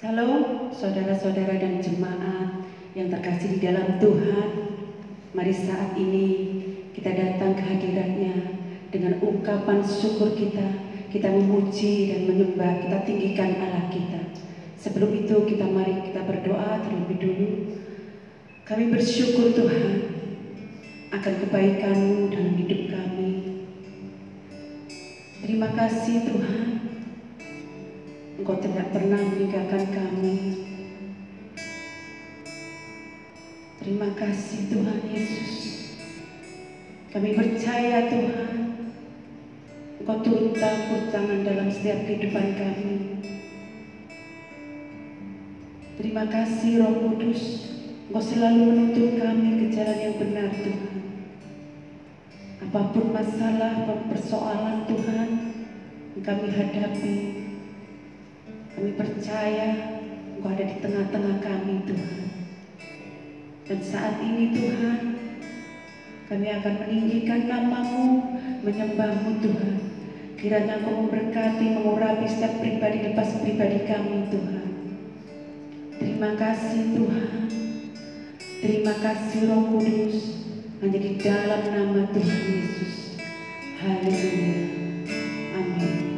Shalom saudara-saudara dan jemaat yang terkasih di dalam Tuhan. Mari saat ini kita datang ke hadirat-Nya dengan ungkapan syukur kita memuji dan menyembah, kita tinggikan Allah kita. Sebelum itu mari kita berdoa terlebih dulu. Kami bersyukur Tuhan akan kebaikan-Mu dalam hidup kami. Terima kasih Tuhan, Engkau tidak pernah meninggalkan kami. Terima kasih Tuhan Yesus. Kami percaya Tuhan, Engkau turut campur tangan dalam setiap kehidupan kami. Terima kasih Roh Kudus, Engkau selalu menuntun kami ke jalan yang benar Tuhan. Apapun masalah, persoalan Tuhan yang kami hadapi, kami percaya Engkau ada di tengah-tengah kami Tuhan. Dan saat ini Tuhan, kami akan meninggikan nama-Mu, menyembah-Mu Tuhan. Kiranya Engkau memberkati, mengurapi setiap pribadi lepas pribadi kami Tuhan. Terima kasih Tuhan. Terima kasih Roh Kudus, hanya di dalam nama Tuhan Yesus. Haleluya. Amin.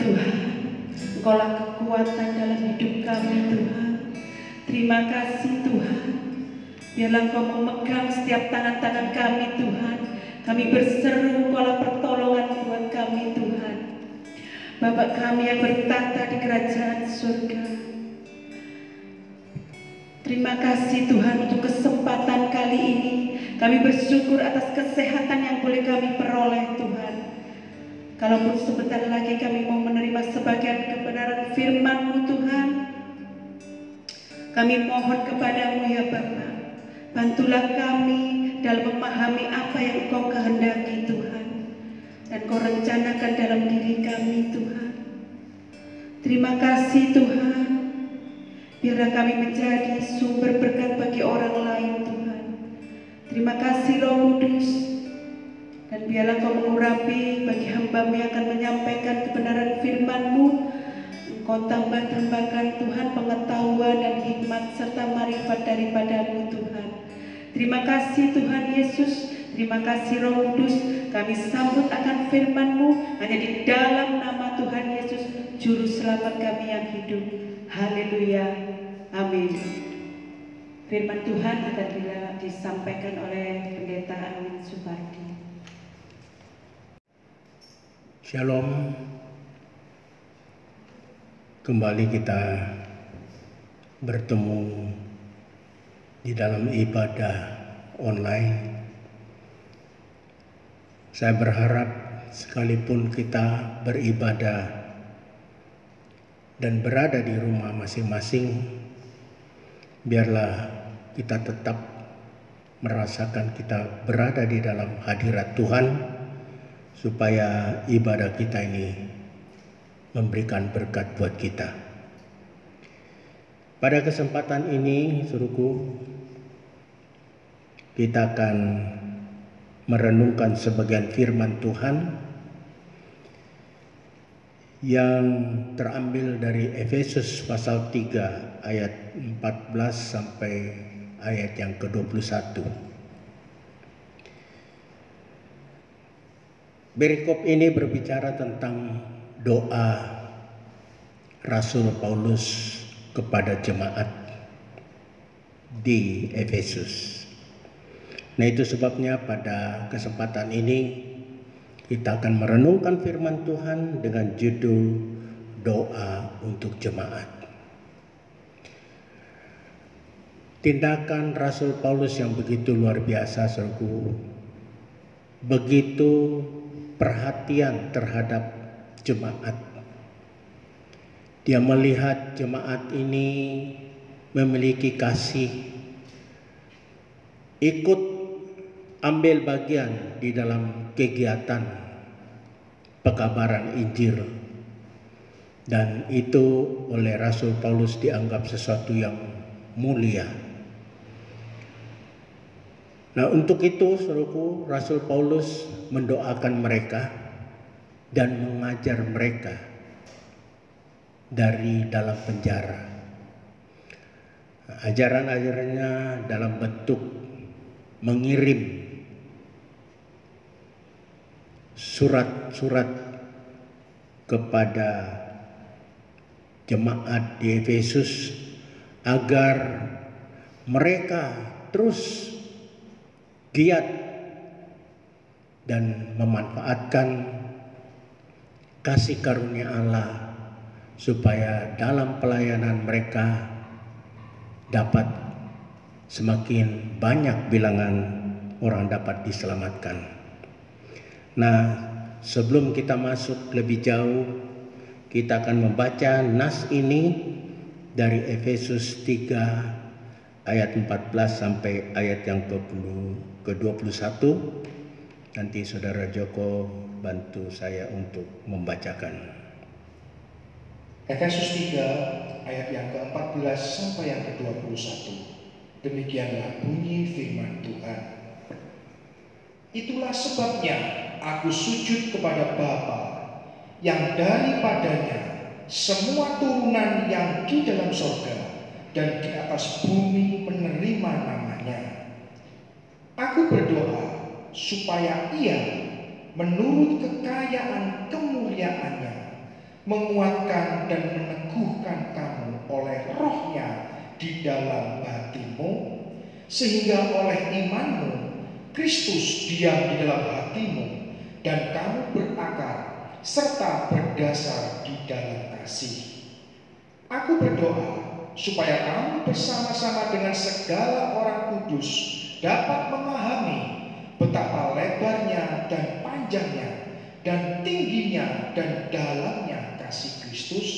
Tuhan. Engkaulah kekuatan dalam hidup kami Tuhan. Terima kasih Tuhan. Biarlah Engkau memegang setiap tangan-tangan kami Tuhan. Kami berseru, Engkaulah pertolongan buat kami Tuhan. Bapa kami yang bertata di kerajaan surga. Terima kasih Tuhan untuk kesempatan kali ini. Kami bersyukur atas kesehatan yang boleh kami peroleh Tuhan. Kalaupun sebentar lagi kami mau menerima sebagian kebenaran firman-Mu Tuhan, kami mohon kepadamu ya Bapa, bantulah kami dalam memahami apa yang Engkau kehendaki Tuhan, dan Kau rencanakan dalam diri kami Tuhan. Terima kasih Tuhan, biarlah kami menjadi sumber berkat bagi orang lain Tuhan. Terima kasih Roh Kudus, dan biarlah Kau mengurapi bagi hamba-Mu yang akan menyampaikan kebenaran firman-Mu. Engkau tambahkan Tuhan pengetahuan dan hikmat serta marifat daripada-Mu Tuhan. Terima kasih Tuhan Yesus, terima kasih Roh Kudus. Kami sambut akan firman-Mu hanya di dalam nama Tuhan Yesus, Juru Selamat kami yang hidup. Haleluya, amin. Firman Tuhan akan disampaikan oleh Pendeta Amin Supardi. Shalom. Kembali kita bertemu di dalam ibadah online. Saya berharap sekalipun kita beribadah dan berada di rumah masing-masing, biarlah kita tetap merasakan kita berada di dalam hadirat Tuhan, supaya ibadah kita ini memberikan berkat buat kita. Pada kesempatan ini, suruhku, kita akan merenungkan sebagian firman Tuhan yang terambil dari Efesus pasal 3 ayat 14 sampai ayat yang ke-21. Perikop ini berbicara tentang doa Rasul Paulus kepada jemaat di Efesus. Nah, itu sebabnya pada kesempatan ini kita akan merenungkan firman Tuhan dengan judul doa untuk jemaat. Tindakan Rasul Paulus yang begitu luar biasa, saudaraku, begitu perhatian terhadap jemaat. Dia melihat jemaat ini memiliki kasih, ikut ambil bagian di dalam kegiatan pekabaran Injil, dan itu oleh Rasul Paulus dianggap sesuatu yang mulia. Nah, untuk itu, saudaraku, Rasul Paulus mendoakan mereka dan mengajar mereka dari dalam penjara. Ajaran-ajarannya dalam bentuk mengirim surat-surat kepada jemaat di Efesus agar mereka terus giat dan memanfaatkan kasih karunia Allah supaya dalam pelayanan mereka dapat semakin banyak bilangan orang dapat diselamatkan. Nah, sebelum kita masuk lebih jauh, kita akan membaca nas ini dari Efesus 3 ayat 14 sampai ayat yang ke-21. Nanti Saudara Joko bantu saya untuk membacakan. Efesus 3 ayat yang ke-14 sampai yang ke-21. Demikianlah bunyi firman Tuhan. Itulah sebabnya aku sujud kepada Bapa, yang daripadanya semua turunan yang di dalam sorga dan di atas bumi menerima namanya. Aku berdoa supaya Ia menurut kekayaan kemuliaannya menguatkan dan meneguhkan kamu oleh Roh-Nya di dalam hatimu, sehingga oleh imanmu Kristus diam di dalam hatimu dan kamu berakar serta berdasar di dalam kasih. Aku berdoa supaya kamu bersama-sama dengan segala orang kudus dapat memahami betapa lebarnya dan panjangnya dan tingginya dan dalamnya kasih Kristus,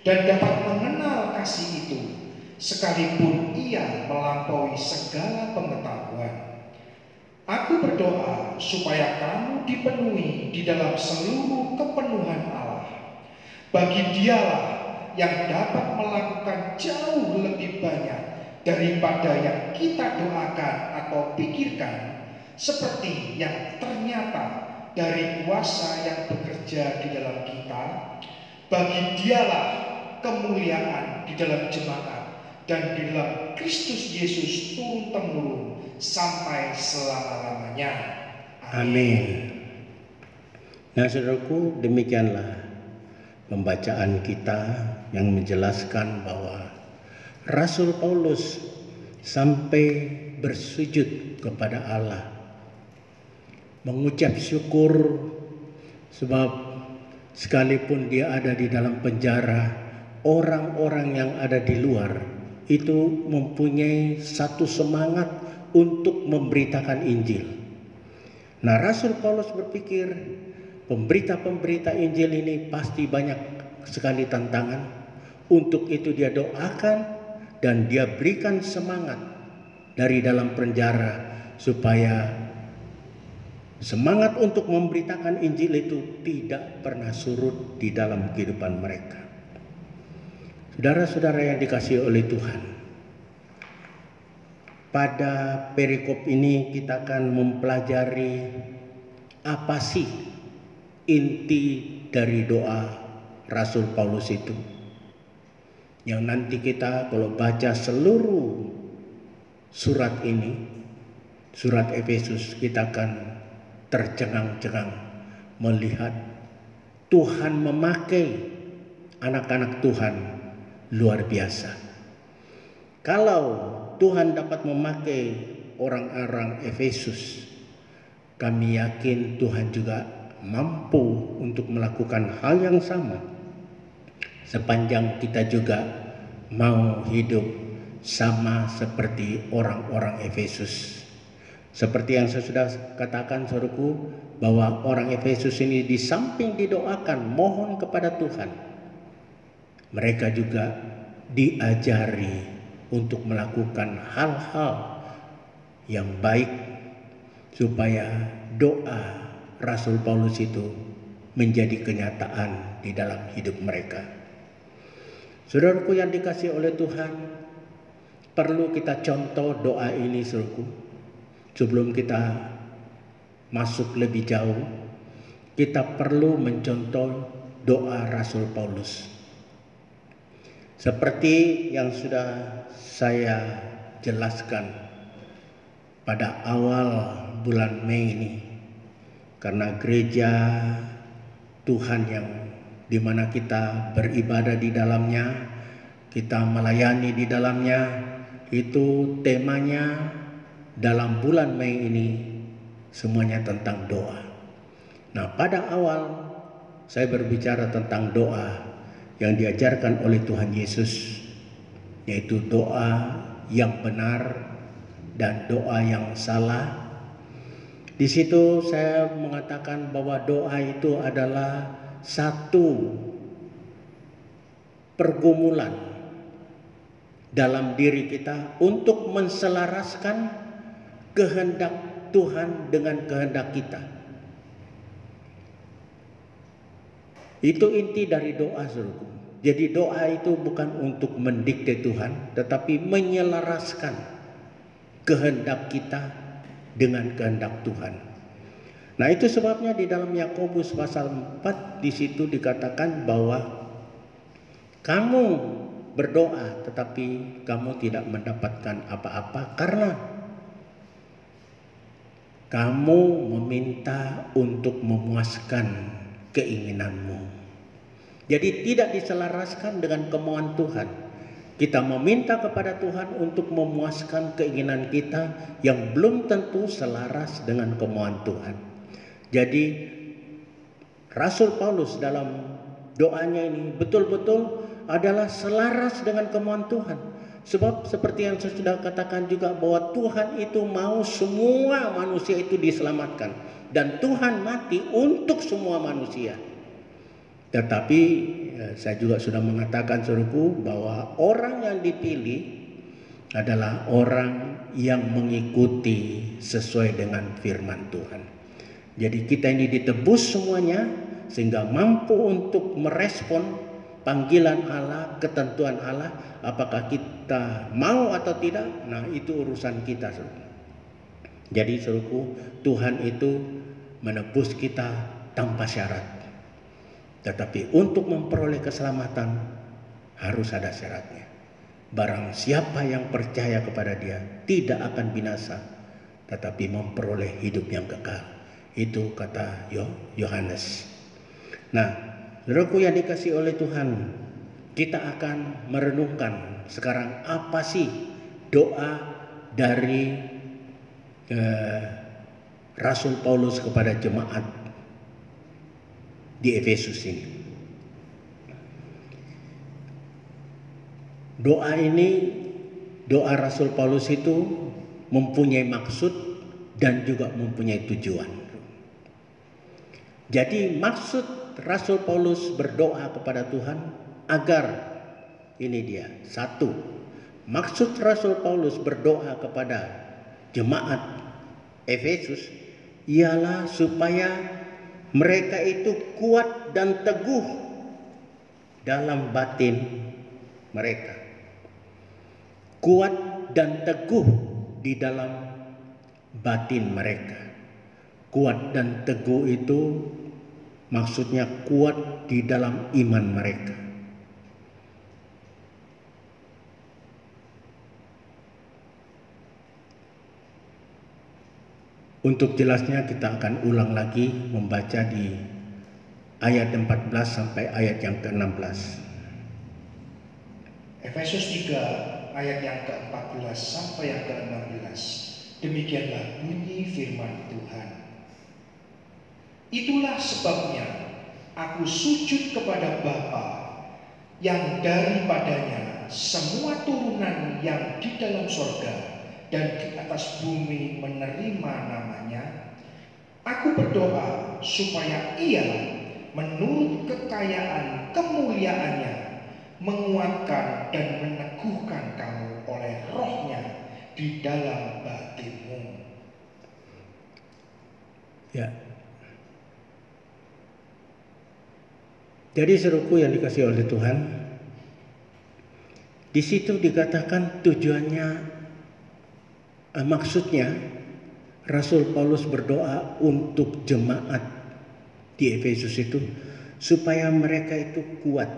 dan dapat mengenal kasih itu sekalipun ia melampaui segala pengetahuan. Aku berdoa supaya kamu dipenuhi di dalam seluruh kepenuhan Allah. Bagi Dialah yang dapat melakukan jauh lebih banyak daripada yang kita doakan atau pikirkan, seperti yang ternyata dari kuasa yang bekerja di dalam kita. Bagi Dialah kemuliaan di dalam jemaat dan di dalam Kristus Yesus turun-temurun sampai selama-lamanya. Amin. Nah, saudaraku, demikianlah pembacaan kita yang menjelaskan bahwa Rasul Paulus sampai bersujud kepada Allah, mengucap syukur sebab sekalipun dia ada di dalam penjara, orang-orang yang ada di luar itu mempunyai satu semangat untuk memberitakan Injil. Nah, Rasul Paulus berpikir pemberita-pemberita Injil ini pasti banyak sekali tantangan. Untuk itu dia doakan dan dia berikan semangat dari dalam penjara supaya semangat untuk memberitakan Injil itu tidak pernah surut di dalam kehidupan mereka. Saudara-saudara yang dikasihi oleh Tuhan, pada perikop ini kita akan mempelajari apa sih inti dari doa Rasul Paulus itu. Yang nanti kita kalau baca seluruh surat ini, surat Efesus, kita akan tercengang-cengang melihat Tuhan memakai anak-anak Tuhan luar biasa. Kalau Tuhan dapat memakai orang-orang Efesus, kami yakin Tuhan juga mampu untuk melakukan hal yang sama sepanjang kita juga mau hidup sama seperti orang-orang Efesus. Seperti yang saya sudah katakan, saudaraku, bahwa orang Efesus ini di samping didoakan mohon kepada Tuhan, mereka juga diajari untuk melakukan hal-hal yang baik supaya doa Rasul Paulus itu menjadi kenyataan di dalam hidup mereka. Saudaraku yang dikasihi oleh Tuhan, perlu kita contoh doa ini, saudaraku. Sebelum kita masuk lebih jauh, kita perlu mencontoh doa Rasul Paulus. Seperti yang sudah saya jelaskan pada awal bulan Mei ini, karena gereja Tuhan yang dimana kita beribadah di dalamnya, kita melayani di dalamnya, itu temanya dalam bulan Mei ini semuanya tentang doa. Nah, pada awal saya berbicara tentang doa yang diajarkan oleh Tuhan Yesus, yaitu doa yang benar dan doa yang salah. Di situ saya mengatakan bahwa doa itu adalah satu pergumulan dalam diri kita untuk menselaraskan kehendak Tuhan dengan kehendak kita. Itu inti dari doa, saudaraku. Jadi doa itu bukan untuk mendikte Tuhan, tetapi menyelaraskan kehendak kita dengan kehendak Tuhan. Nah, itu sebabnya di dalam Yakobus pasal 4 di situ dikatakan bahwa kamu berdoa tetapi kamu tidak mendapatkan apa-apa karena kamu meminta untuk memuaskan keinginanmu. Jadi tidak diselaraskan dengan kemauan Tuhan. Kita meminta kepada Tuhan untuk memuaskan keinginan kita yang belum tentu selaras dengan kemauan Tuhan. Jadi Rasul Paulus dalam doanya ini betul-betul adalah selaras dengan kemauan Tuhan. Sebab seperti yang saya sudah katakan juga bahwa Tuhan itu mau semua manusia itu diselamatkan. Dan Tuhan mati untuk semua manusia. Tetapi saya juga sudah mengatakan saudaraku bahwa orang yang dipilih adalah orang yang mengikuti sesuai dengan firman Tuhan. Jadi kita ini ditebus semuanya sehingga mampu untuk merespon panggilan Allah, ketentuan Allah, apakah kita mau atau tidak, nah itu urusan kita, saudara. Jadi saudaraku, Tuhan itu menebus kita tanpa syarat. Tetapi untuk memperoleh keselamatan harus ada syaratnya. Barang siapa yang percaya kepada Dia tidak akan binasa, tetapi memperoleh hidup yang kekal. Itu kata Yohanes. Nah, saudaraku yang dikasihi oleh Tuhan, kita akan merenungkan sekarang apa sih doa dari Rasul Paulus kepada jemaat di Efesus ini. Doa ini, doa Rasul Paulus itu mempunyai maksud dan juga mempunyai tujuan. Jadi maksud Rasul Paulus berdoa kepada Tuhan agar, ini dia, satu, maksud Rasul Paulus berdoa kepada jemaat Efesus ialah supaya mereka itu kuat dan teguh dalam batin mereka. Kuat dan teguh di dalam batin mereka. Kuat dan teguh itu maksudnya kuat di dalam iman mereka. Untuk jelasnya kita akan ulang lagi membaca di ayat 14 sampai ayat yang ke-16. Efesus 3 ayat yang ke-14 sampai yang ke-16. Demikianlah bunyi firman Tuhan. Itulah sebabnya aku sujud kepada Bapa yang daripadanya semua turunan yang di dalam sorga dan di atas bumi menerima namanya. Aku berdoa supaya Ia menurut kekayaan kemuliaannya menguatkan dan meneguhkan kamu oleh Roh-Nya di dalam batinmu. Ya. Jadi saudaraku yang dikasihi oleh Tuhan, di situ dikatakan tujuannya, maksudnya Rasul Paulus berdoa untuk jemaat di Efesus itu supaya mereka itu kuat,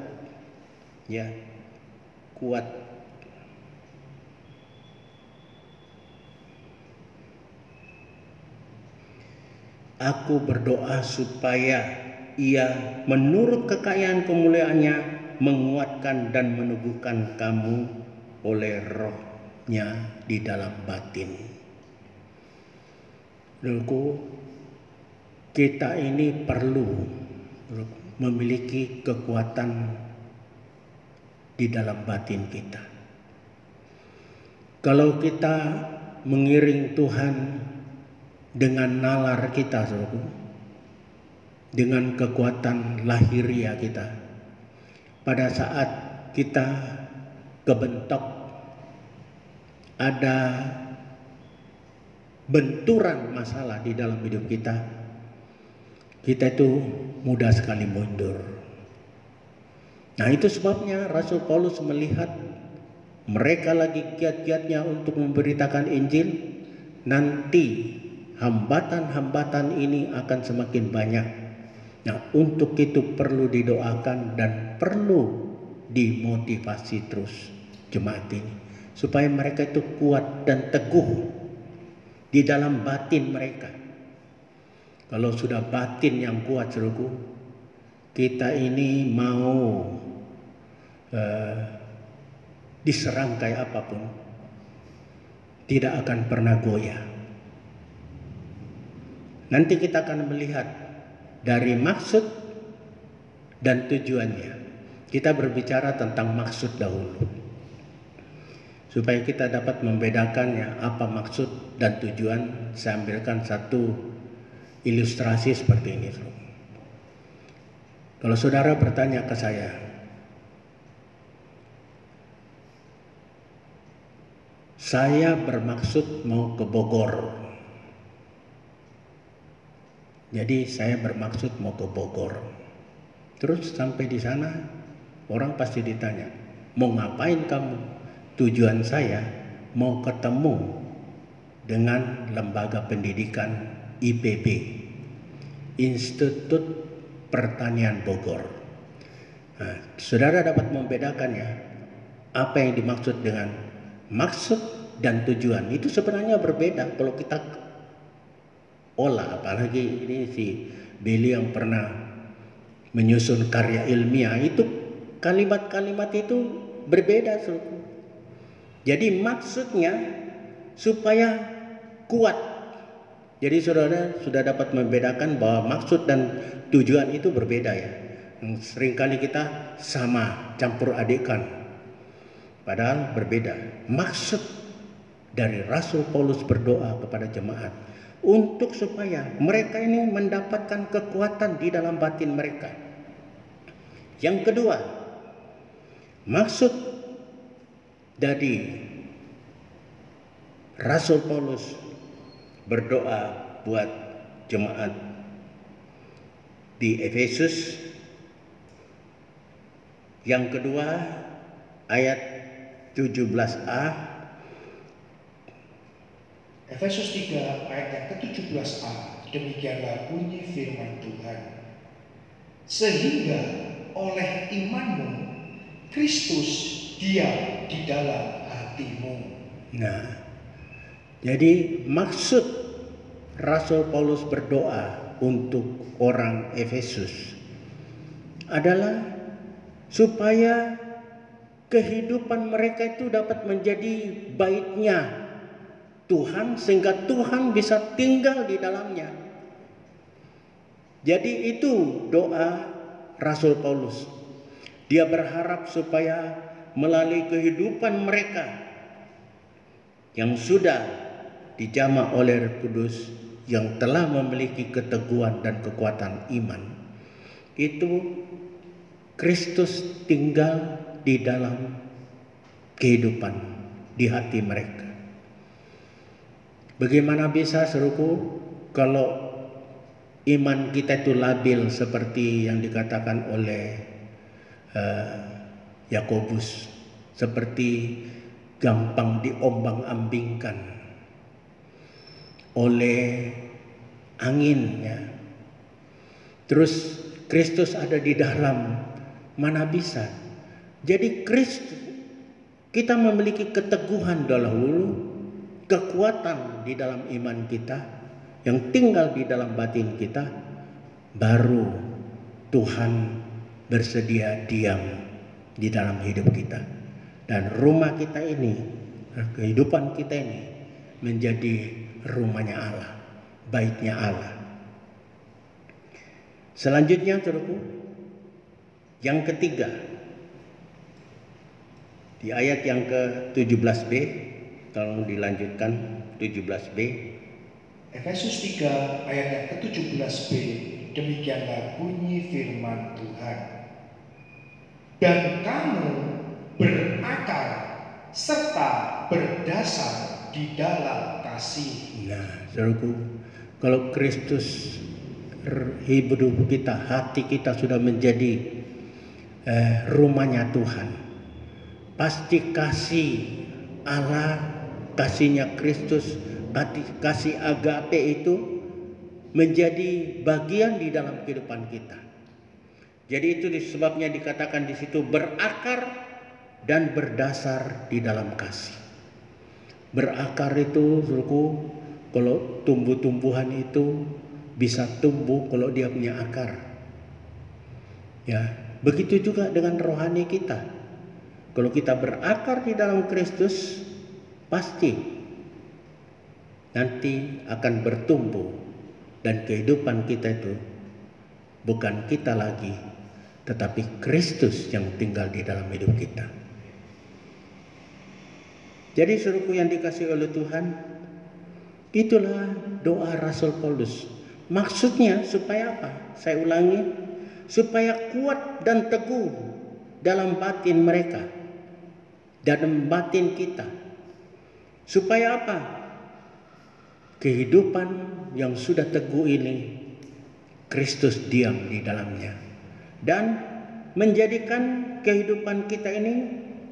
ya, kuat. Aku berdoa supaya Ia menurut kekayaan kemuliaannya menguatkan dan meneguhkan kamu oleh Roh-Nya di dalam batin. Saudaraku, kita ini perlu memiliki kekuatan di dalam batin kita. Kalau kita mengiring Tuhan dengan nalar kita, saudaraku, dengan kekuatan lahiria kita, pada saat kita kebentok, ada benturan masalah di dalam hidup kita, kita itu mudah sekali mundur. Nah, itu sebabnya Rasul Paulus melihat mereka lagi giat-giatnya untuk memberitakan Injil, nanti hambatan-hambatan ini akan semakin banyak. Nah, untuk itu perlu didoakan dan perlu dimotivasi terus jemaat ini supaya mereka itu kuat dan teguh di dalam batin mereka. Kalau sudah batin yang kuat, saudaraku, kita ini mau diserang kayak apapun, tidak akan pernah goyah. Nanti kita akan melihat dari maksud dan tujuannya. Kita berbicara tentang maksud dahulu, supaya kita dapat membedakannya apa maksud dan tujuan. Saya ambilkan satu ilustrasi seperti ini. Kalau saudara bertanya ke saya bermaksud mau ke Bogor. Jadi saya bermaksud mau ke Bogor. Terus sampai di sana orang pasti ditanya, mau ngapain kamu? Tujuan saya mau ketemu dengan lembaga pendidikan IPB, Institut Pertanian Bogor. Nah, saudara dapat membedakannya apa yang dimaksud dengan maksud dan tujuan. Itu sebenarnya berbeda kalau kita olah, apalagi ini si Billy yang pernah menyusun karya ilmiah, itu kalimat-kalimat itu berbeda. Jadi maksudnya supaya kuat. Jadi saudara sudah dapat membedakan bahwa maksud dan tujuan itu berbeda ya. Seringkali kita sama, campur adikkan, padahal berbeda. Maksud dari Rasul Paulus berdoa kepada jemaat untuk supaya mereka ini mendapatkan kekuatan di dalam batin mereka. Yang kedua, maksud dari Rasul Paulus berdoa buat jemaat di Efesus, yang kedua ayat 17a. Efesus 3 ayat yang ke-17a, demikianlah bunyi firman Tuhan. Sehingga oleh imanmu Kristus diam di dalam hatimu. Nah, jadi maksud Rasul Paulus berdoa untuk orang Efesus adalah supaya kehidupan mereka itu dapat menjadi baitnya Tuhan, sehingga Tuhan bisa tinggal di dalamnya. Jadi itu doa Rasul Paulus. Dia berharap supaya melalui kehidupan mereka yang sudah dijamah oleh Roh Kudus, yang telah memiliki keteguhan dan kekuatan iman, itu Kristus tinggal di dalam kehidupan di hati mereka. Bagaimana bisa, saudaraku, kalau iman kita itu labil seperti yang dikatakan oleh Yakobus, seperti gampang diombang-ambingkan oleh angin ya. Terus Kristus ada di dalam, mana bisa. Jadi Kristus, kita memiliki keteguhan dahulu, kekuatan di dalam iman kita yang tinggal di dalam batin kita, baru Tuhan bersedia diam di dalam hidup kita, dan rumah kita ini, kehidupan kita ini menjadi rumahnya Allah, baitnya Allah. Selanjutnya, saudaraku, yang ketiga, di ayat yang ke-17b, tolong dilanjutkan 17b. Efesus 3 ayat yang ke-17b, demikianlah bunyi firman Tuhan. Dan kamu berakar serta berdasar di dalam kasih. Nah, saudaraku, kalau Kristus hidup kita, hati kita sudah menjadi rumahnya Tuhan, pasti kasih Allah, kasihnya Kristus, kasih agape itu menjadi bagian di dalam kehidupan kita. Jadi itu sebabnya dikatakan di situ berakar dan berdasar di dalam kasih. Berakar itu, saudaraku, kalau tumbuh-tumbuhan itu bisa tumbuh kalau dia punya akar. Ya, begitu juga dengan rohani kita. Kalau kita berakar di dalam Kristus, pasti nanti akan bertumbuh, dan kehidupan kita itu bukan kita lagi, tetapi Kristus yang tinggal di dalam hidup kita. Jadi saudaraku yang dikasihi oleh Tuhan, itulah doa Rasul Paulus. Maksudnya supaya apa? Saya ulangi, supaya kuat dan teguh dalam batin mereka, dalam batin kita. Supaya apa? Kehidupan yang sudah teguh ini, Kristus diam di dalamnya, dan menjadikan kehidupan kita ini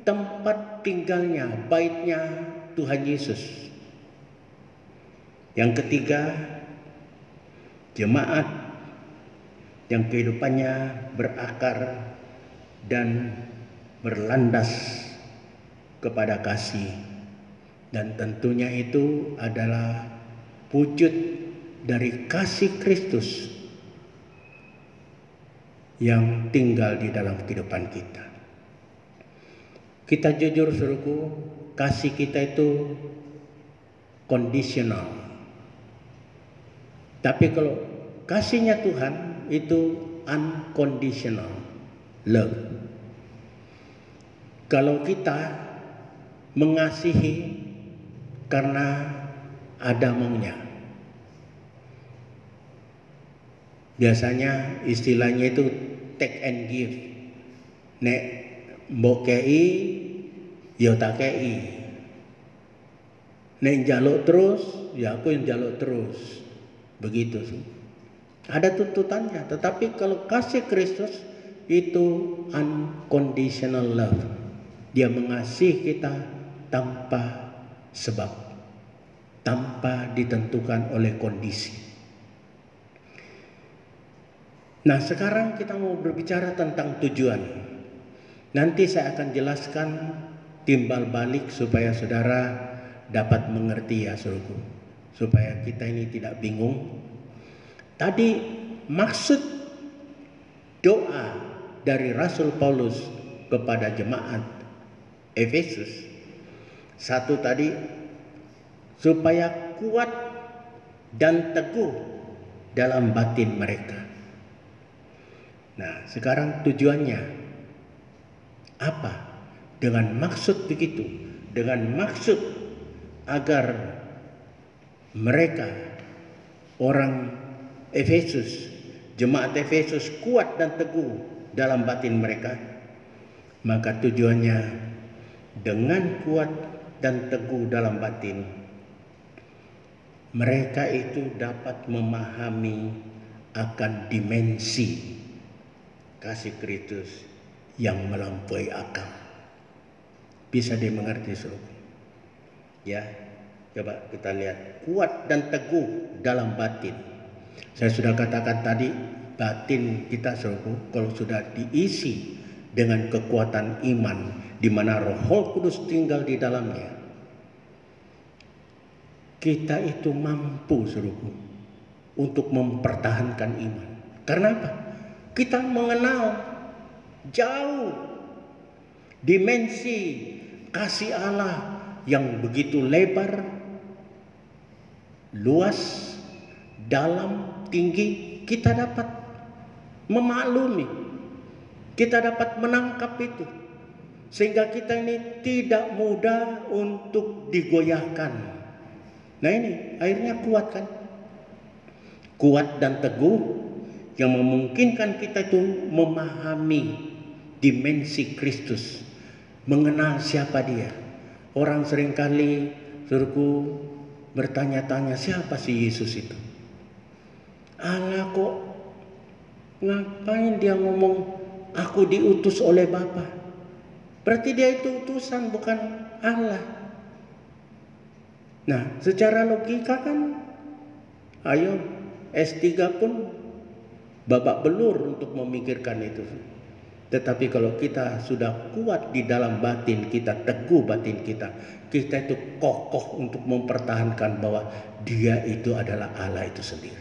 tempat tinggalnya, baitnya Tuhan Yesus. Yang ketiga, jemaat yang kehidupannya berakar dan berlandas kepada kasih, dan tentunya itu adalah wujud dari kasih Kristus yang tinggal di dalam kehidupan kita. Kita jujur saudaraku, kasih kita itu kondisional. Tapi kalau kasihnya Tuhan itu unconditional love. Kalau kita mengasihi karena ada maunya, biasanya istilahnya itu take and give. Nek mbok kei, ya tak kei. Nek njaluk terus, ya aku yang njaluk terus. Begitu sih. Ada tuntutannya, tetapi kalau kasih Kristus itu unconditional love. Dia mengasihi kita tanpa sebab, tanpa ditentukan oleh kondisi. Nah, sekarang kita mau berbicara tentang tujuan. Nanti saya akan jelaskan timbal balik supaya saudara dapat mengerti ya saudaraku, supaya kita ini tidak bingung. Tadi maksud doa dari Rasul Paulus kepada jemaat Efesus, satu tadi supaya kuat dan teguh dalam batin mereka. Nah, sekarang tujuannya apa? Dengan maksud begitu, dengan maksud agar mereka, orang Efesus, jemaat Efesus kuat dan teguh dalam batin mereka, maka tujuannya dengan kuat dan teguh dalam batin, mereka itu dapat memahami akan dimensi kasih Kristus yang melampaui akal. Bisa dimengerti saudara? Ya, coba kita lihat kuat dan teguh dalam batin. Saya sudah katakan tadi, batin kita saudara, kalau sudah diisi dengan kekuatan iman, di mana Roh Kudus tinggal di dalamnya, kita itu mampu saudara untuk mempertahankan iman. Karena apa? Kita mengenal jauh dimensi kasih Allah yang begitu lebar, luas, dalam, tinggi. Kita dapat memaklumi, kita dapat menangkap itu, sehingga kita ini tidak mudah untuk digoyahkan. Nah ini akhirnya kuat kan? Kuat dan teguh yang memungkinkan kita itu memahami dimensi Kristus, mengenal siapa dia. Orang seringkali suruhku bertanya-tanya, siapa sih Yesus itu? Allah kok ngapain dia ngomong aku diutus oleh Bapa? Berarti dia itu utusan, bukan Allah. Nah, secara logika kan, ayo S3 pun babak belur untuk memikirkan itu. Tetapi kalau kita sudah kuat di dalam batin kita, teguh batin kita, kita itu kokoh untuk mempertahankan bahwa dia itu adalah Allah itu sendiri.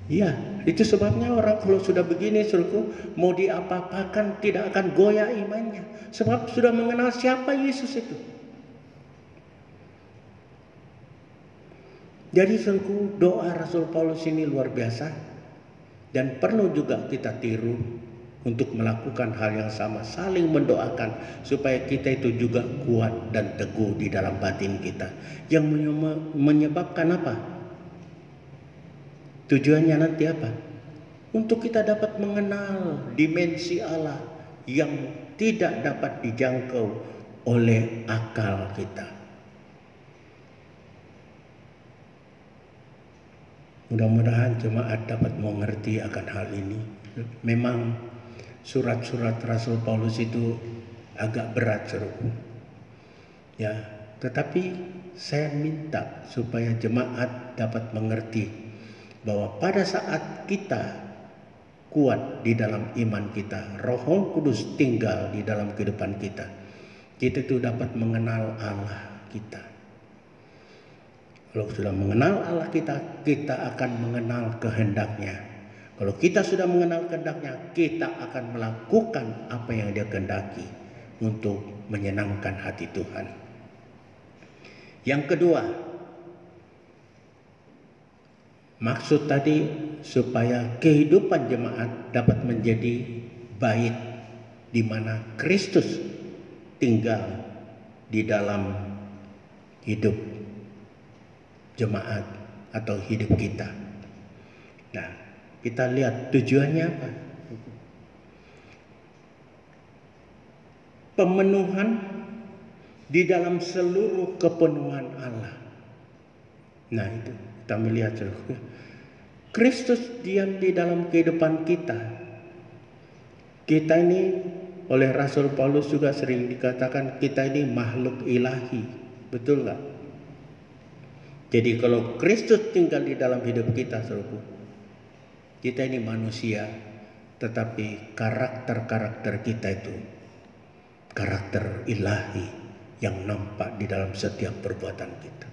Ya, Itu sebabnya orang kalau sudah begini, saudaraku, mau diapa-apakan tidak akan goyah imannya. Sebab sudah mengenal siapa Yesus itu. Jadi saudaraku, doa Rasul Paulus ini luar biasa. Dan perlu juga kita tiru untuk melakukan hal yang sama. Saling mendoakan supaya kita itu juga kuat dan teguh di dalam batin kita. Yang menyebabkan apa? Tujuannya nanti apa? Untuk kita dapat mengenal dimensi Allah yang tidak dapat dijangkau oleh akal kita. Mudah-mudahan jemaat dapat mengerti akan hal ini. Memang surat-surat Rasul Paulus itu agak berat, saudaraku. Ya, tetapi saya minta supaya jemaat dapat mengerti bahwa pada saat kita kuat di dalam iman kita, Roh Kudus tinggal di dalam kehidupan kita, kita itu dapat mengenal Allah kita. Kalau sudah mengenal Allah kita, kita akan mengenal kehendaknya. Kalau kita sudah mengenal kehendaknya, kita akan melakukan apa yang Dia kehendaki untuk menyenangkan hati Tuhan. Yang kedua, maksud tadi supaya kehidupan jemaat dapat menjadi bait di mana Kristus tinggal di dalam hidup jemaat atau hidup kita. Nah, kita lihat tujuannya apa? Pemenuhan di dalam seluruh kepenuhan Allah. Nah, itu kita melihat Kristus diam di dalam kehidupan kita. Kita ini oleh Rasul Paulus juga sering dikatakan kita ini makhluk ilahi. Betul nggak? Jadi kalau Kristus tinggal di dalam hidup kita, saudaraku, kita ini manusia, tetapi karakter-karakter kita itu karakter ilahi yang nampak di dalam setiap perbuatan kita.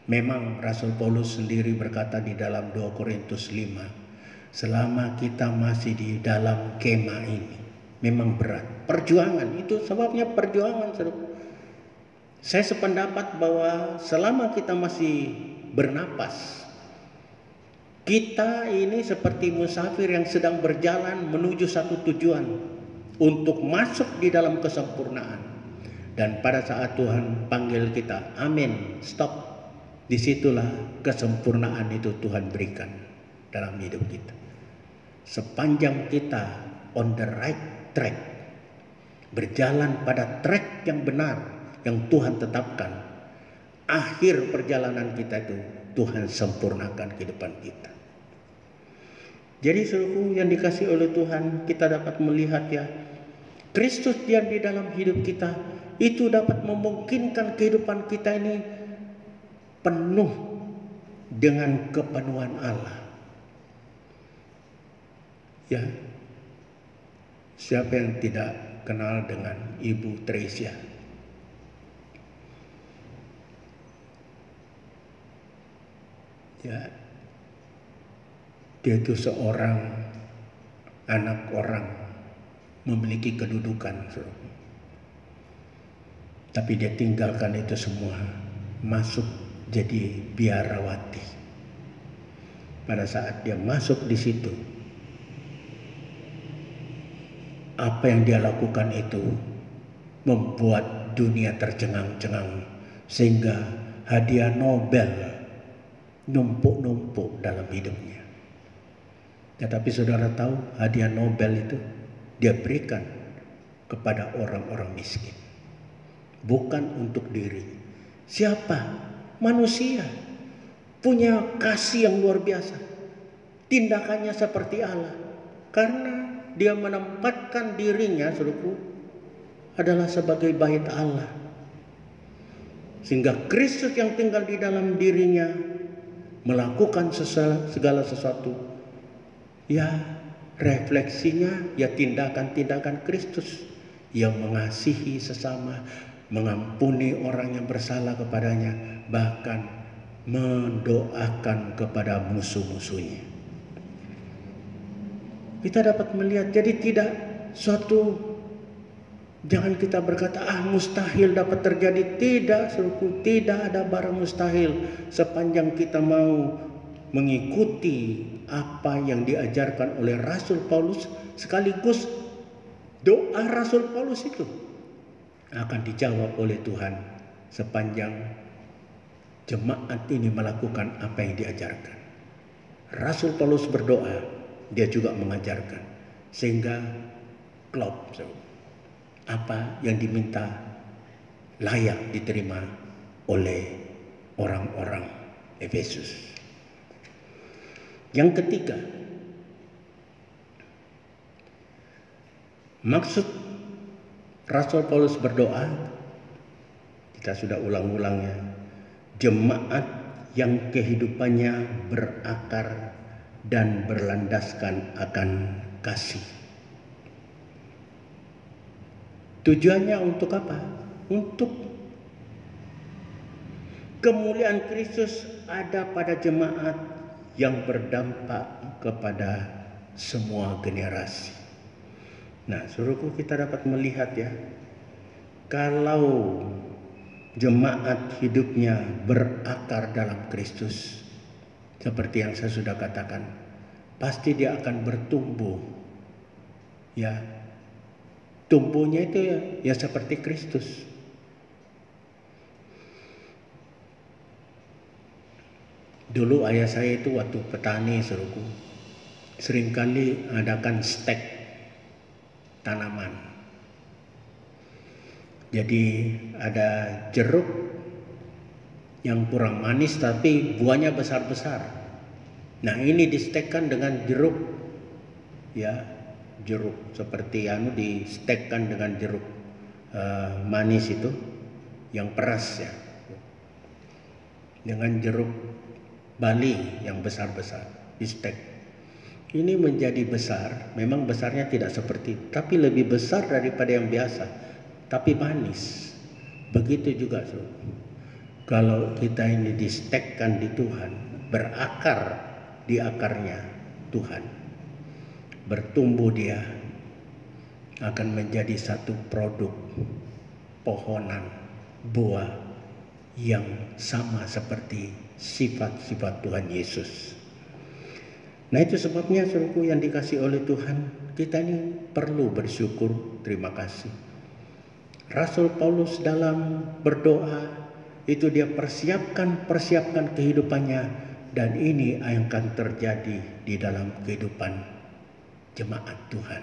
Memang Rasul Paulus sendiri berkata di dalam 2 Korintus 5, selama kita masih di dalam kemah ini, memang berat. Perjuangan, itu sebabnya perjuangan, saudaraku. Saya sependapat bahwa selama kita masih bernapas, kita ini seperti musafir yang sedang berjalan menuju satu tujuan untuk masuk di dalam kesempurnaan. Dan pada saat Tuhan panggil kita, amin, stop. Disitulah kesempurnaan itu Tuhan berikan dalam hidup kita. Sepanjang kita on the right track, berjalan pada track yang benar, yang Tuhan tetapkan, akhir perjalanan kita itu Tuhan sempurnakan kehidupan kita. Jadi saudaraku yang dikasihi oleh Tuhan, kita dapat melihat ya, Kristus diam di dalam hidup kita, itu dapat memungkinkan kehidupan kita ini penuh dengan kepenuhan Allah. Ya, siapa yang tidak kenal dengan Ibu Tresia? Ya, dia itu seorang anak orang memiliki kedudukan, tapi dia tinggalkan itu semua, masuk jadi biarawati. Pada saat dia masuk di situ, apa yang dia lakukan itu membuat dunia tercengang-cengang, sehingga hadiah Nobel numpuk-numpuk dalam hidupnya. Tetapi saudara tahu, hadiah Nobel itu dia berikan kepada orang-orang miskin, bukan untuk diri. Siapa? Manusia punya kasih yang luar biasa, tindakannya seperti Allah, karena dia menempatkan dirinya, saudaraku, adalah sebagai bait Allah, sehingga Kristus yang tinggal di dalam dirinya melakukan segala sesuatu, ya refleksinya ya tindakan-tindakan Kristus yang mengasihi sesama, mengampuni orang yang bersalah kepadanya, bahkan mendoakan kepada musuh-musuhnya. kita dapat melihat. Jadi tidak suatu, jangan kita berkata mustahil dapat terjadi. Tidak, saudaraku, tidak ada barang mustahil sepanjang kita mau mengikuti apa yang diajarkan oleh Rasul Paulus. Sekaligus doa Rasul Paulus itu akan dijawab oleh Tuhan sepanjang jemaat ini melakukan apa yang diajarkan. Rasul Paulus berdoa, dia juga mengajarkan, sehingga klop apa yang diminta layak diterima oleh orang-orang Efesus. Yang ketiga, maksud Rasul Paulus berdoa, kita sudah ulang-ulangnya, jemaat yang kehidupannya berakar dan berlandaskan akan kasih. Tujuannya untuk apa? Untuk kemuliaan Kristus ada pada jemaat yang berdampak kepada semua generasi. Nah, saudaraku, kita dapat melihat ya, kalau jemaat hidupnya berakar dalam Kristus, seperti yang saya sudah katakan, pasti dia akan bertumbuh. Ya, tumbuhnya itu ya seperti Kristus. Dulu ayah saya itu waktu petani, saudaraku, seringkali adakan stek tanaman. Jadi ada jeruk yang kurang manis tapi buahnya besar-besar. Nah, ini distekkan dengan jeruk, ya, jeruk seperti distekkan dengan jeruk manis itu yang peras ya, dengan jeruk Bali yang besar-besar distek. Ini menjadi besar, memang besarnya tidak seperti, tapi lebih besar daripada yang biasa, tapi manis. Begitu juga kalau kita ini distekkan di Tuhan, berakar di akarnya Tuhan, bertumbuh, dia akan menjadi satu produk pohonan buah yang sama seperti sifat-sifat Tuhan Yesus. Nah, itu sebabnya saudaraku yang dikasih oleh Tuhan, kita ini perlu bersyukur, terima kasih. Rasul Paulus dalam berdoa itu dia persiapkan kehidupannya, dan ini yang akan terjadi di dalam kehidupan jemaat Tuhan.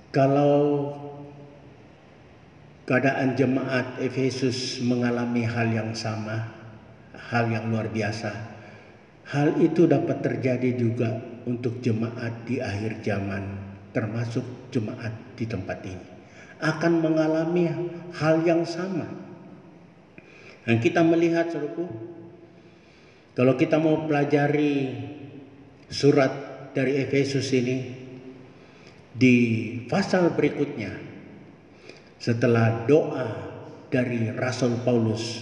Kalau keadaan jemaat Efesus mengalami hal yang sama, hal yang luar biasa, hal itu dapat terjadi juga untuk jemaat di akhir zaman, termasuk jemaat di tempat ini akan mengalami hal yang sama. Dan kita melihat, saudaraku, kalau kita mau pelajari surat dari Efesus ini, di pasal berikutnya, setelah doa dari Rasul Paulus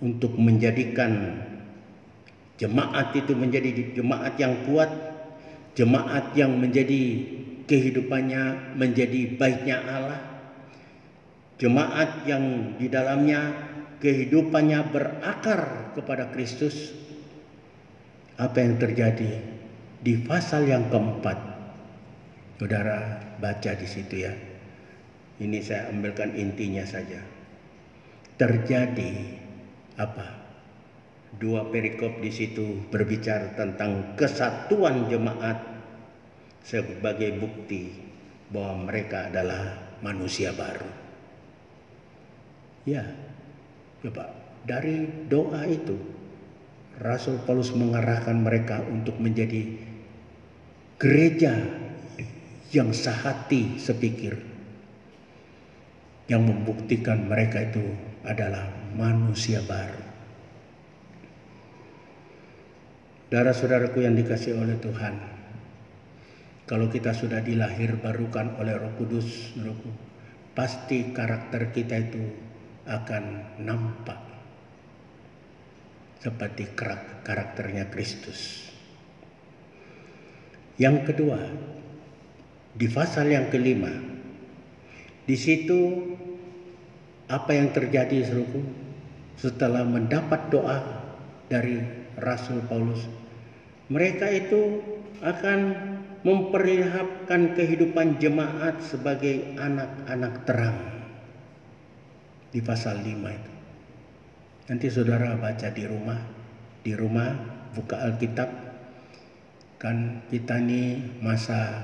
untuk menjadikan jemaat itu menjadi jemaat yang kuat, jemaat yang menjadi kehidupannya menjadi baiknya Allah, jemaat yang di dalamnya kehidupannya berakar kepada Kristus. Apa yang terjadi di pasal yang keempat? Saudara baca di situ ya. Ini saya ambilkan intinya saja. Terjadi apa? Dua perikop di situ berbicara tentang kesatuan jemaat sebagai bukti bahwa mereka adalah manusia baru. Ya, Pak, dari doa itu Rasul Paulus mengarahkan mereka untuk menjadi gereja yang sehati sepikir, yang membuktikan mereka itu adalah manusia baru. Saudara-saudaraku yang dikasihi oleh Tuhan, kalau kita sudah dilahir barukan oleh Roh Kudus, pasti karakter kita itu akan nampak seperti karakternya Kristus. Yang kedua, di pasal yang kelima, di situ apa yang terjadi saudaraku setelah mendapat doa dari Rasul Paulus, mereka itu akan memperlihatkan kehidupan jemaat sebagai anak-anak terang di pasal 5 itu. Nanti saudara baca di rumah buka Alkitab. Kan kita ini masa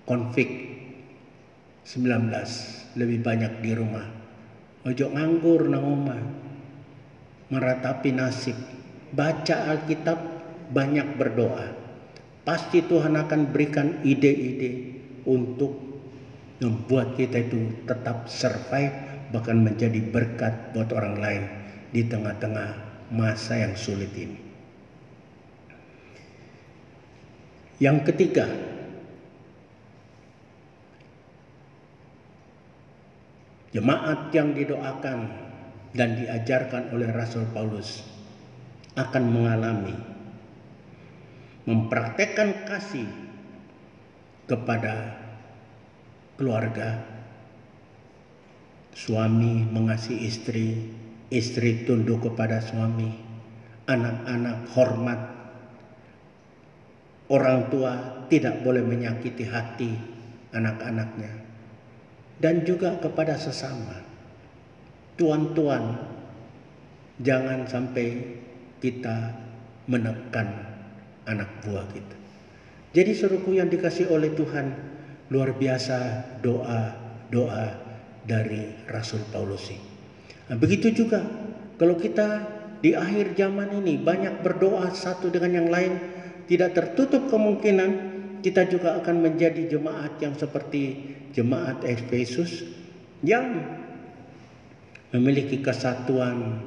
konflik 19, lebih banyak di rumah. Ojo nganggur nang omah, meratapi nasib, baca Alkitab, banyak berdoa. Pasti Tuhan akan berikan ide-ide untuk membuat kita itu tetap survive, bahkan menjadi berkat buat orang lain di tengah-tengah masa yang sulit ini. Yang ketiga, jemaat yang didoakan dan diajarkan oleh Rasul Paulus akan mengalami, mempraktekkan kasih kepada keluarga. Suami mengasihi istri, istri tunduk kepada suami, anak-anak hormat, orang tua tidak boleh menyakiti hati anak-anaknya, dan juga kepada sesama. Tuan-tuan, jangan sampai kita menekan anak buah kita. Jadi saudaraku yang dikasih oleh Tuhan, luar biasa doa dari Rasul Paulus ini. Nah, begitu juga kalau kita di akhir zaman ini banyak berdoa satu dengan yang lain, tidak tertutup kemungkinan kita juga akan menjadi jemaat yang seperti jemaat Efesus yang memiliki kesatuan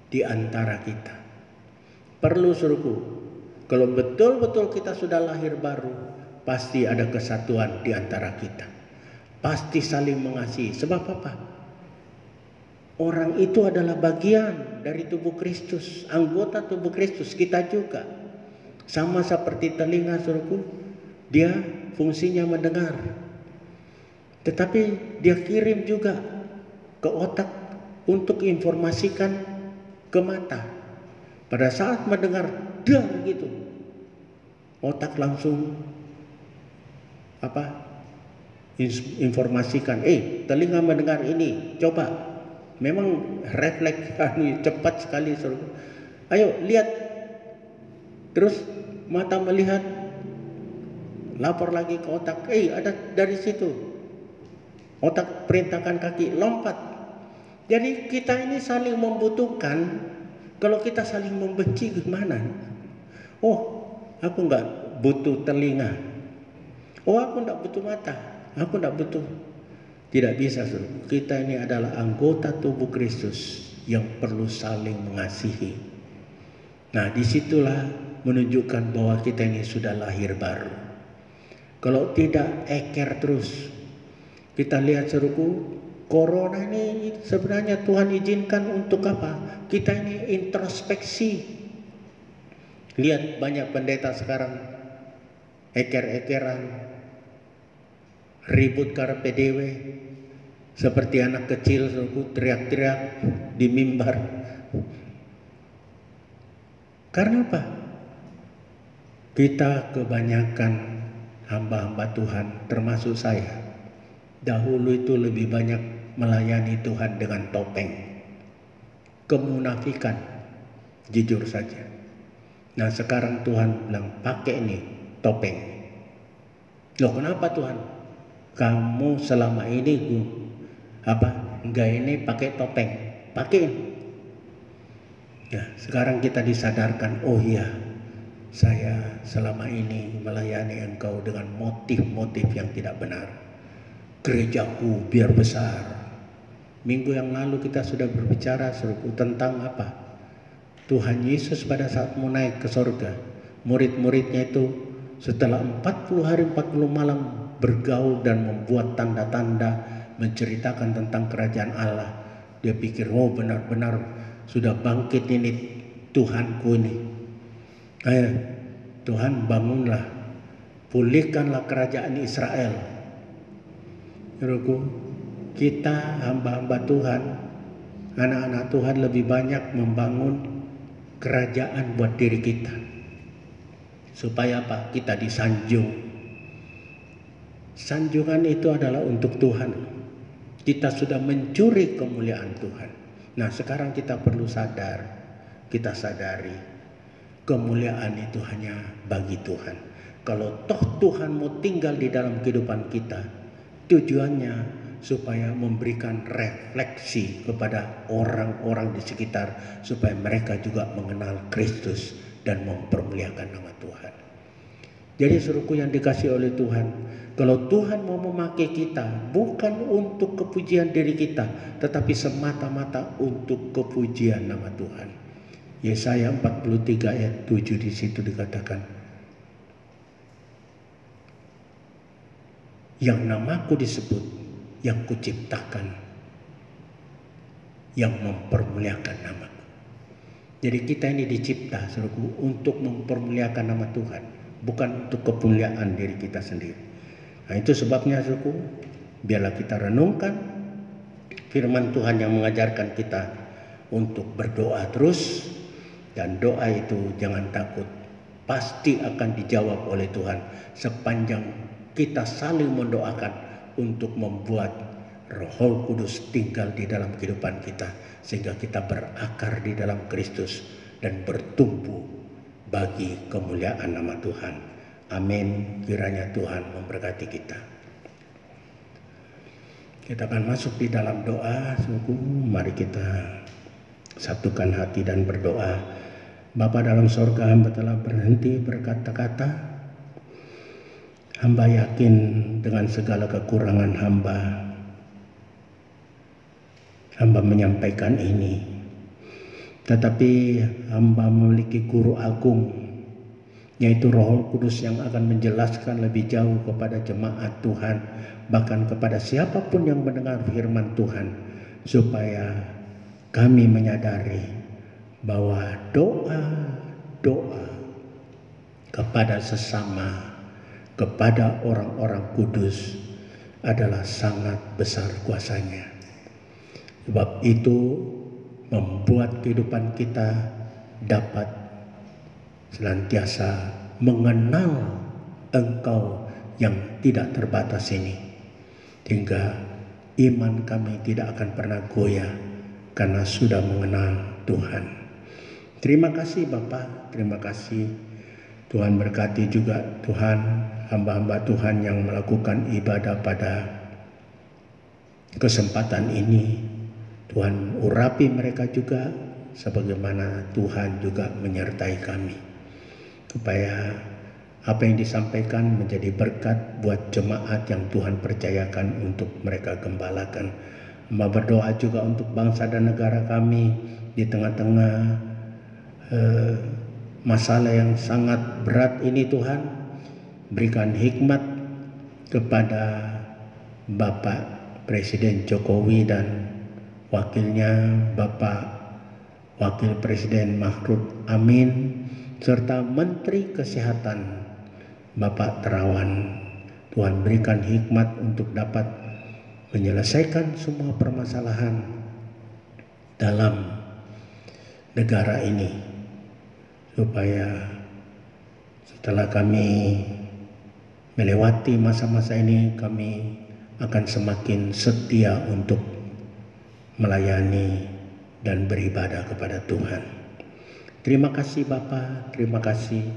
di antara kita. Perlu suruhku, kalau betul-betul kita sudah lahir baru, pasti ada kesatuan di antara kita. Pasti saling mengasihi. Sebab apa? Orang itu adalah bagian dari tubuh Kristus, anggota tubuh Kristus. Kita juga sama seperti telinga suruhku, dia fungsinya mendengar, tetapi dia kirim juga ke otak untuk informasikan ke mata. Pada saat mendengar dar gitu, otak langsung informasikan, telinga mendengar ini, coba. Memang refleks cepat sekali suruh. Ayo lihat. Terus mata melihat, lapor lagi ke otak, ada dari situ. Otak perintahkan kaki, lompat. Jadi kita ini saling membutuhkan. Kalau kita saling membenci gimana? Oh, aku enggak butuh telinga. Oh, aku enggak butuh mata. Aku enggak butuh. Tidak bisa, saudara. Kita ini adalah anggota tubuh Kristus yang perlu saling mengasihi. Nah, disitulah menunjukkan bahwa kita ini sudah lahir baru. Kalau tidak eker terus. Kita lihat saudaraku, corona ini sebenarnya Tuhan izinkan untuk apa? Kita ini introspeksi. Lihat banyak pendeta sekarang eker-ekeran, ribut karpe dewe, seperti anak kecil saudaraku, teriak-teriak di mimbar. Karena apa? Kita kebanyakan hamba-hamba Tuhan, termasuk saya, dahulu itu lebih banyak melayani Tuhan dengan topeng, kemunafikan, jujur saja. Nah sekarang Tuhan bilang pakai ini topeng. Loh kenapa Tuhan? Kamu selama ini enggak ini pakai topeng, pakai. Ya sekarang kita disadarkan, oh iya, saya selama ini melayani engkau dengan motif-motif yang tidak benar. Gerejaku biar besar. Minggu yang lalu kita sudah berbicara tentang apa? Tuhan Yesus pada saat mau naik ke sorga, murid-muridnya itu setelah 40 hari 40 malam bergaul dan membuat tanda-tanda menceritakan tentang kerajaan Allah. Dia pikir, oh benar-benar sudah bangkit ini Tuhanku ini. Tuhan bangunlah, pulihkanlah kerajaan Israel. Saudaraku, kita hamba-hamba Tuhan, anak-anak Tuhan lebih banyak membangun kerajaan buat diri kita. Supaya apa? Kita disanjung. Sanjungan itu adalah untuk Tuhan. Kita sudah mencuri kemuliaan Tuhan. Nah, sekarang kita perlu kita sadari kemuliaan itu hanya bagi Tuhan. Kalau toh Tuhan mau tinggal di dalam kehidupan kita, tujuannya supaya memberikan refleksi kepada orang-orang di sekitar, supaya mereka juga mengenal Kristus dan mempermuliakan nama Tuhan. Jadi saudaraku yang dikasih oleh Tuhan, kalau Tuhan mau memakai kita bukan untuk kepujian diri kita, tetapi semata-mata untuk kepujian nama Tuhan. Yesaya 43 ayat 7 di situ dikatakan, yang namaku disebut, yang kuciptakan, yang mempermuliakan namaku. Jadi kita ini dicipta, saudaraku, untuk mempermuliakan nama Tuhan, bukan untuk kemuliaan diri kita sendiri. Nah, itu sebabnya, saudaraku, biarlah kita renungkan firman Tuhan yang mengajarkan kita untuk berdoa terus, dan doa itu jangan takut, pasti akan dijawab oleh Tuhan sepanjang kita saling mendoakan untuk membuat Roh Kudus tinggal di dalam kehidupan kita, sehingga kita berakar di dalam Kristus dan bertumbuh bagi kemuliaan nama Tuhan. Amin. Kiranya Tuhan memberkati kita. Kita akan masuk di dalam doa. Mari kita satukan hati dan berdoa. Bapa dalam sorga, hamba telah berhenti berkata-kata. Hamba yakin dengan segala kekurangan hamba menyampaikan ini. Tetapi hamba memiliki guru agung, yaitu Roh Kudus yang akan menjelaskan lebih jauh kepada jemaat Tuhan, bahkan kepada siapapun yang mendengar firman Tuhan, supaya kami menyadari bahwa doa kepada sesama, kepada orang-orang kudus adalah sangat besar kuasanya. Sebab itu membuat kehidupan kita dapat senantiasa mengenal Engkau yang tidak terbatas ini, hingga iman kami tidak akan pernah goyah karena sudah mengenal Tuhan. Terima kasih Bapa, terima kasih. Tuhan berkati juga Tuhan hamba-hamba Tuhan yang melakukan ibadah pada kesempatan ini. Tuhan urapi mereka juga sebagaimana Tuhan juga menyertai kami, supaya apa yang disampaikan menjadi berkat buat jemaat yang Tuhan percayakan untuk mereka gembalakan. Hamba berdoa juga untuk bangsa dan negara kami di tengah-tengah masalah yang sangat berat ini. Tuhan berikan hikmat kepada Bapak Presiden Jokowi dan wakilnya Bapak Wakil Presiden Ma'ruf Amin, serta Menteri Kesehatan Bapak Terawan. Tuhan berikan hikmat untuk dapat menyelesaikan semua permasalahan dalam negara ini, supaya setelah kami melewati masa-masa ini, kami akan semakin setia untuk melayani dan beribadah kepada Tuhan. Terima kasih Bapa, terima kasih.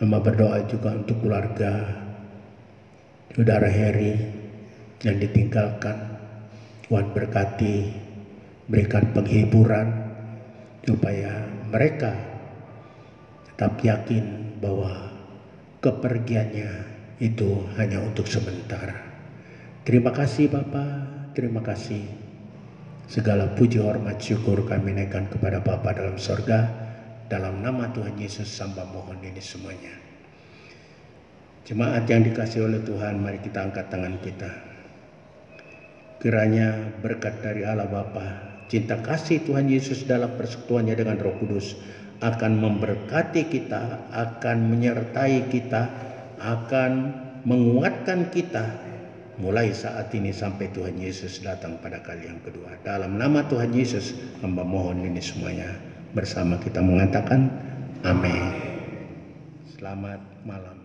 Hamba berdoa juga untuk keluarga Saudara Heri yang ditinggalkan. Tuhan berkati, berikan penghiburan supaya mereka tetap yakin bahwa kepergiannya itu hanya untuk sementara. Terima kasih Bapa, terima kasih. Segala puji, hormat, syukur kami naikkan kepada Bapa dalam sorga. Dalam nama Tuhan Yesus hamba mohon ini semuanya. Jemaat yang dikasihi oleh Tuhan, mari kita angkat tangan kita. Kiranya berkat dari Allah Bapa, cinta kasih Tuhan Yesus dalam persekutuannya dengan Roh Kudus akan memberkati kita, akan menyertai kita, akan menguatkan kita mulai saat ini sampai Tuhan Yesus datang pada kali yang kedua. Dalam nama Tuhan Yesus hamba mohon ini semuanya, bersama kita mengatakan amin. Selamat malam.